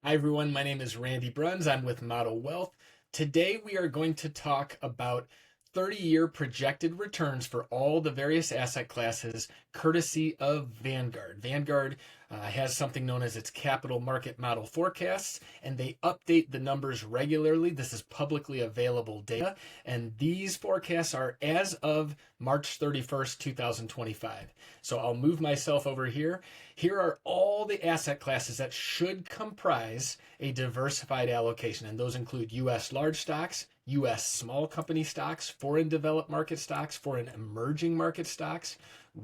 Hi everyone, my name is Randy Bruns. I'm with Model Wealth. Today we are going to talk about 30-year projected returns for all the various asset classes courtesy of Vanguard. Vanguard has something known as its capital market model forecasts, and they update the numbers regularly. This is publicly available data, and these forecasts are as of March 31st, 2025. So I'll move myself over here. Here are all the asset classes that should comprise a diversified allocation, and those include U.S. large stocks, U.S. small company stocks, foreign developed market stocks, foreign emerging market stocks,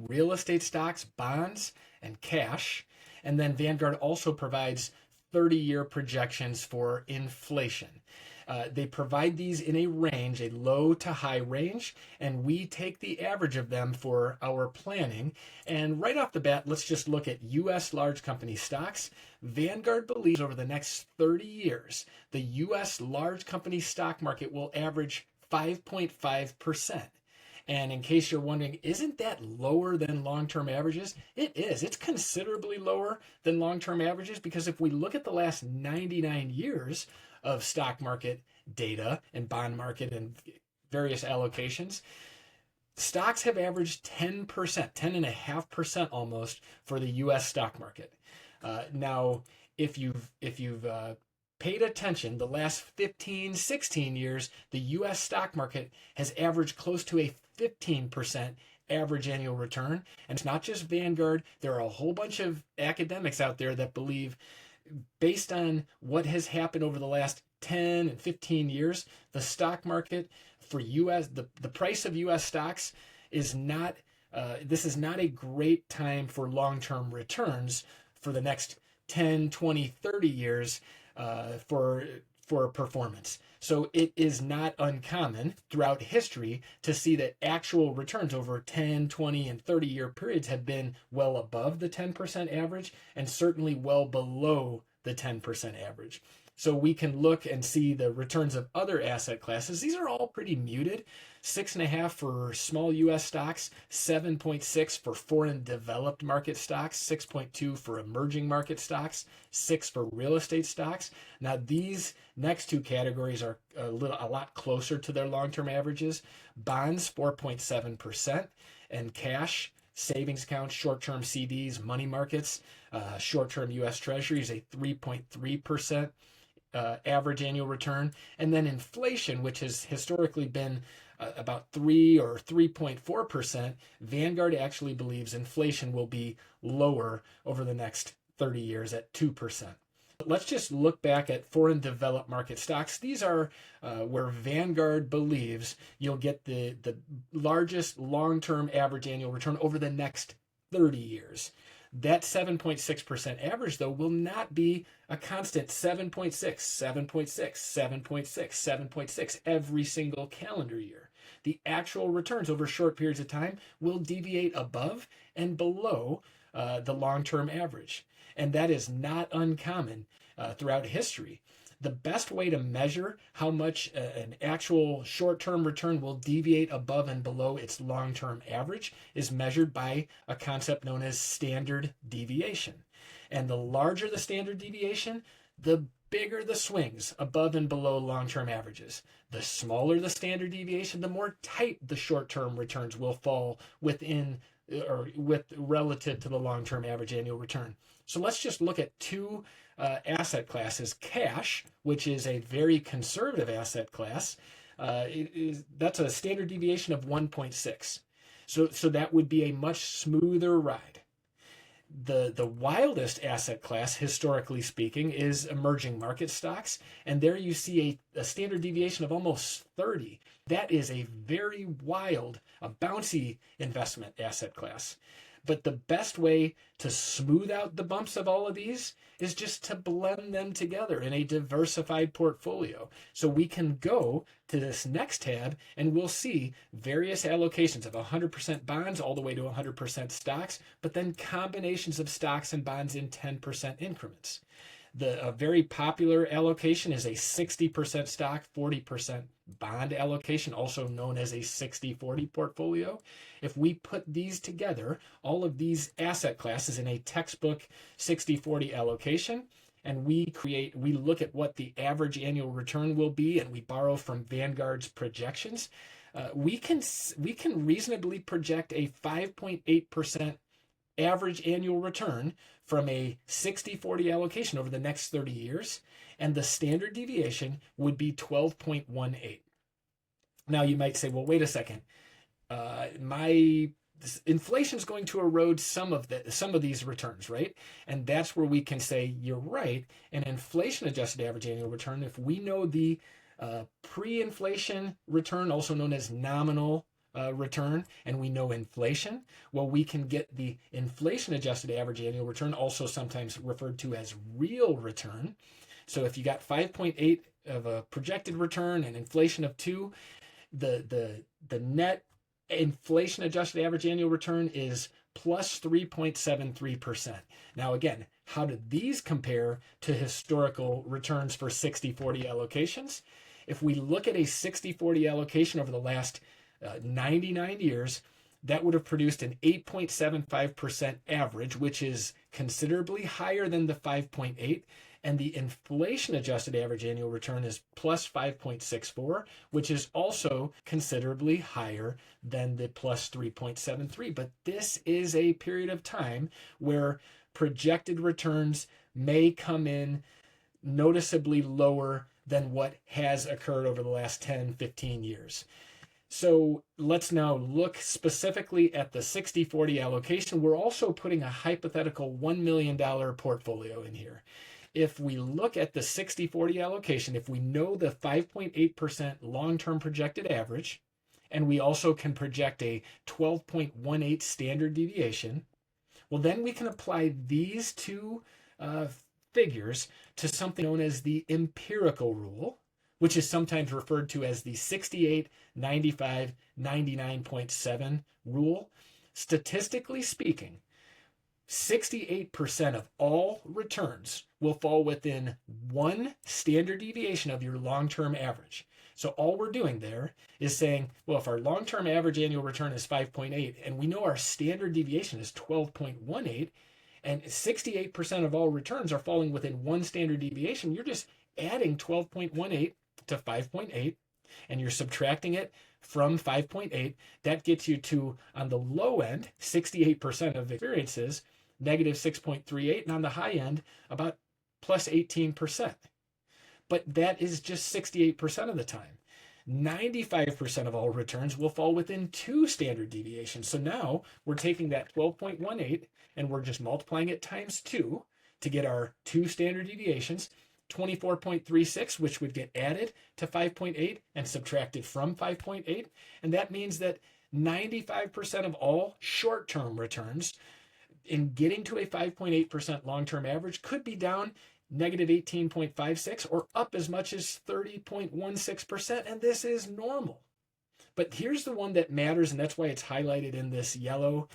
real estate stocks, bonds, and cash. And then Vanguard also provides 30-year projections for inflation. They provide these in a range, a low to high range, and we take the average of them for our planning. And right off the bat, let's just look at U.S. large company stocks. Vanguard believes over the next 30 years, the U.S. large company stock market will average 5.5%. And in case you're wondering, isn't that lower than long term averages? It is. It's considerably lower than long term averages because if we look at the last 99 years of stock market data and bond market and various allocations, stocks have averaged 10%, 10.5% almost for the US stock market. Now, if you've paid attention, the last 15, 16 years, the US stock market has averaged close to a 15% average annual return. And it's not just Vanguard, there are a whole bunch of academics out there that believe, based on what has happened over the last 10 and 15 years, the stock market for US, the price of US stocks is not, this is not a great time for long-term returns for the next 10, 20, 30 years for performance. So it is not uncommon throughout history to see that actual returns over 10, 20, and 30-year periods have been well above the 10% average and certainly well below the 10% average. So we can look and see the returns of other asset classes. These are all pretty muted. 6.5 for small US stocks, 7.6 for foreign developed market stocks, 6.2 for emerging market stocks, 6 for real estate stocks. Now these next two categories are a lot closer to their long-term averages. Bonds 4.7% and cash, savings accounts, short-term CDs, money markets, short-term US Treasuries a 3.3% average annual return. And then inflation, which has historically been about 3 or 3.4%, Vanguard actually believes inflation will be lower over the next 30 years at 2%. But let's just look back at foreign developed market stocks. These are where Vanguard believes you'll get the largest long-term average annual return over the next 30 years. That 7.6% average, though, will not be a constant 7.6, 7.6, 7.6, 7.6 every single calendar year. The actual returns over short periods of time will deviate above and below the long-term average. And that is not uncommon throughout history. The best way to measure how much an actual short-term return will deviate above and below its long-term average is measured by a concept known as standard deviation. And the larger the standard deviation, the bigger the swings above and below long-term averages. The smaller the standard deviation, the more tight the short-term returns will fall within or with relative to the long-term average annual return. So let's just look at two asset classes. Cash, which is a very conservative asset class, that's a standard deviation of 1.6. So that would be a much smoother ride. The wildest asset class, historically speaking, is emerging market stocks. And there you see a standard deviation of almost 30. That is a very wild, a bouncy investment asset class. But the best way to smooth out the bumps of all of these is just to blend them together in a diversified portfolio. So we can go to this next tab and we'll see various allocations of 100% bonds all the way to 100% stocks, but then combinations of stocks and bonds in 10% increments. A very popular allocation is a 60% stock, 40% bond allocation, also known as a 60-40 portfolio. If we put these together, all of these asset classes in a textbook 60-40 allocation, and we look at what the average annual return will be, and we borrow from Vanguard's projections, we can reasonably project a 5.8% average annual return from a 60-40 allocation over the next 30 years, and the standard deviation would be 12.18. Now you might say, well, wait a second. My inflation is going to erode some of these returns, right? And that's where we can say you're right. An inflation adjusted average annual return, if we know the pre-inflation return, also known as nominal return, and we know inflation, well, we can get the inflation adjusted average annual return, also sometimes referred to as real return. So if you got 5.8 of a projected return and inflation of 2, the net inflation adjusted average annual return is plus 3.73%. Now again, how do these compare to historical returns for 60-40 allocations? If we look at a 60-40 allocation over the last 99 years, that would have produced an 8.75% average, which is considerably higher than the 5.8. And the inflation adjusted average annual return is plus 5.64, which is also considerably higher than the plus 3.73. But this is a period of time where projected returns may come in noticeably lower than what has occurred over the last 10, 15 years. So let's now look specifically at the 60-40 allocation. We're also putting a hypothetical $1 million portfolio in here. If we look at the 60-40 allocation, if we know the 5.8% long-term projected average, and we also can project a 12.18 standard deviation, well, then we can apply these two figures to something known as the empirical rule, which is sometimes referred to as the 68, 95, 99.7 rule. Statistically speaking, 68% of all returns will fall within one standard deviation of your long-term average. So all we're doing there is saying, well, if our long-term average annual return is 5.8 and we know our standard deviation is 12.18, and 68% of all returns are falling within one standard deviation, you're just adding 12.18 to 5.8, and you're subtracting it from 5.8. That gets you to, on the low end, 68% of experiences, negative 6.38, and on the high end, about plus 18%. But that is just 68% of the time. 95% of all returns will fall within two standard deviations. So now we're taking that 12.18 and we're just multiplying it times 2 to get our two standard deviations, 24.36, which would get added to 5.8 and subtracted from 5.8. And that means that 95% of all short-term returns in getting to a 5.8% long-term average could be down negative 18.56 or up as much as 30.16%, and this is normal. But here's the one that matters, and that's why it's highlighted in this yellow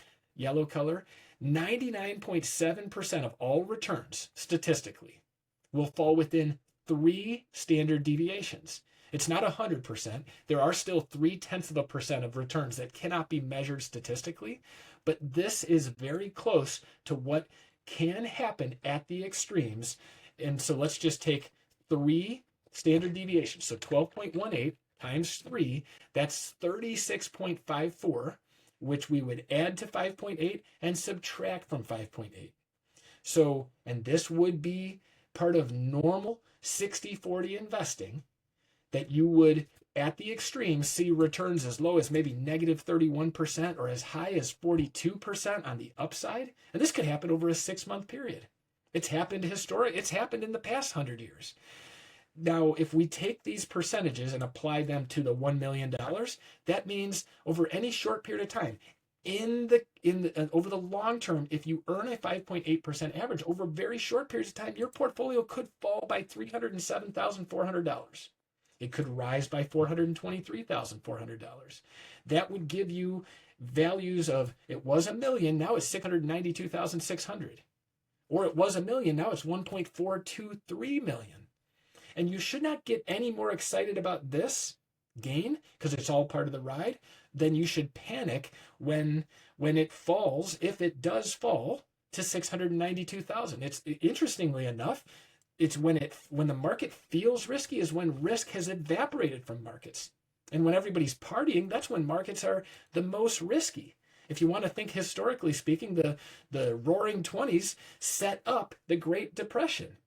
color. 99.7% of all returns, statistically, will fall within 3 standard deviations. It's not 100%. There are still 0.3% of returns that cannot be measured statistically, but this is very close to what can happen at the extremes. And so let's just take 3 standard deviations. So 12.18 times 3, that's 36.54, which we would add to 5.8 and subtract from 5.8. So, and this would be part of normal 60-40 investing, that you would, at the extremes, see returns as low as maybe negative 31% or as high as 42% on the upside. And this could happen over a 6-month period. It's happened it's happened in the past 100 years. Now, if we take these percentages and apply them to the $1 million, that means over any short period of time, over the long term, if you earn a 5.8% average over very short periods of time, your portfolio could fall by $307,400. It could rise by $423,400. That would give you values of, it was $1 million, now it's $692,600. Or it was $1 million, now it's $1.423 million. And you should not get any more excited about this gain, because it's all part of the ride, then you should panic when it falls, if it does fall to $692,000. It's, interestingly enough, it's when the market feels risky is when risk has evaporated from markets. And when everybody's partying, that's when markets are the most risky. If you want to think historically speaking, the roaring 20s set up the Great Depression.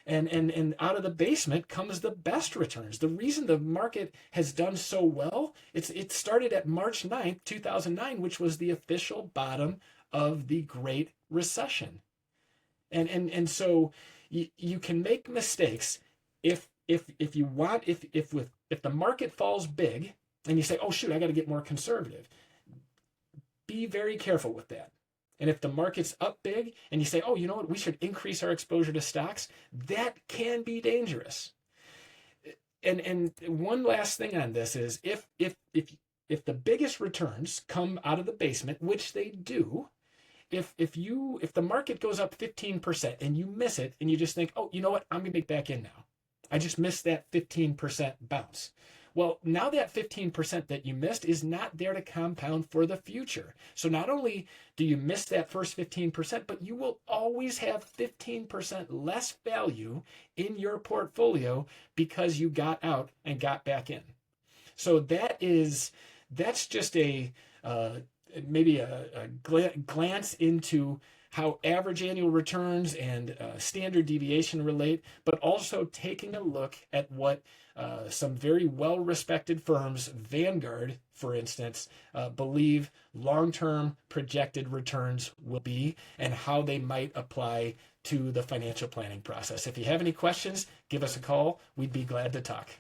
And out of the basement comes the best returns. The reason the market has done so well, it started at March 9th, 2009, which was the official bottom of the Great Recession. And so you can make mistakes if you want if the market falls big and you say, oh shoot, I got to get more conservative. Be very careful with that. And if the market's up big and you say, oh, you know what, we should increase our exposure to stocks, that can be dangerous. And one last thing on this is if the biggest returns come out of the basement, which they do, if the market goes up 15% and you miss it and you just think, oh, you know what, I'm gonna make back in now. I just missed that 15% bounce. Well, now that 15% that you missed is not there to compound for the future. So not only do you miss that first 15%, but you will always have 15% less value in your portfolio because you got out and got back in. So that's just maybe a glance into how average annual returns and standard deviation relate, but also taking a look at what some very well-respected firms, Vanguard, for instance, believe long-term projected returns will be and how they might apply to the financial planning process. If you have any questions, give us a call. We'd be glad to talk.